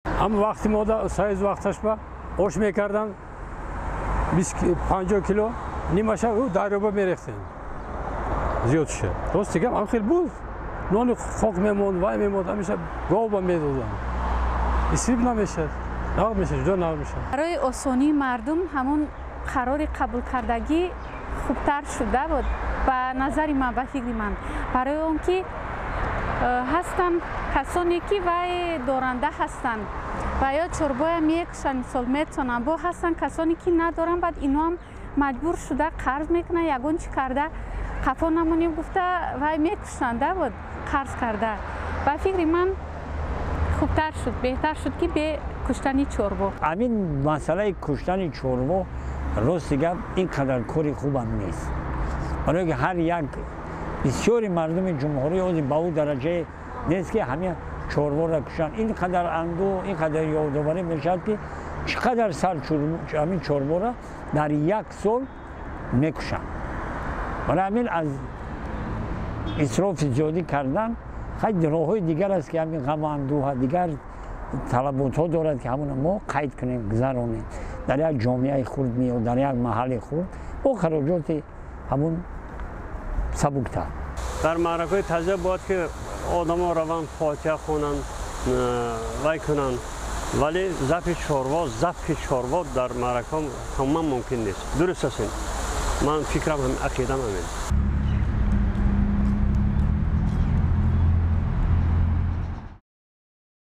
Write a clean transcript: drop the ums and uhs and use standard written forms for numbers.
اما وقتی ما سایز وقتش با آش میکردن 50 کیلو نیمش او دریابه میریختن زیاد شد راست میگم هم خیلی بود نون خوک میموند وای میموند همیشه گاو با میدادن اسیب نمیشه نار میشه جدا نار میشه برای آسانی مردم همون قرار قبول کردگی خوبتر شده بود به نظر من به فکر من برای اون که هستن کسانی که وای دارنده هستند و یا چربای میکشن سال میتونن با هستن کسانی که ندارن بعد اینا هم مجبور شده قرض میکنه یگون چی کرده قفا نمونیم گفته وای میکشنده بود قرض کرده و فکر من خوبتر شد بهتر شد که به کشتن چربا همین مسئله کشتن چربا راست دیگه اینقدر کاری خوبم نیست برای که هر یک بسیاری مردم جمهوری از به اون درجه نیست که همین چربا را کشن اینقدر اندو اینقدر یادآوری میشد که چقدر سال همین چربا را در یک سال میکشن برای همین از اسراف زیادی کردن خیلی راههای دیگر است که همین غم و اندوه دیگر طلبات ها دارد که همون ما قید کنیم گذرانیم در یک جامعه خرد می و در یک محل خرد با خراجات همون سبکتر در معرکه تازه باید که آدم ها روان فاتحه خونن وای کنن ولی ضبط چاروا در معرکه هم ممکن نیست درست است من فکرم هم عقیدم همین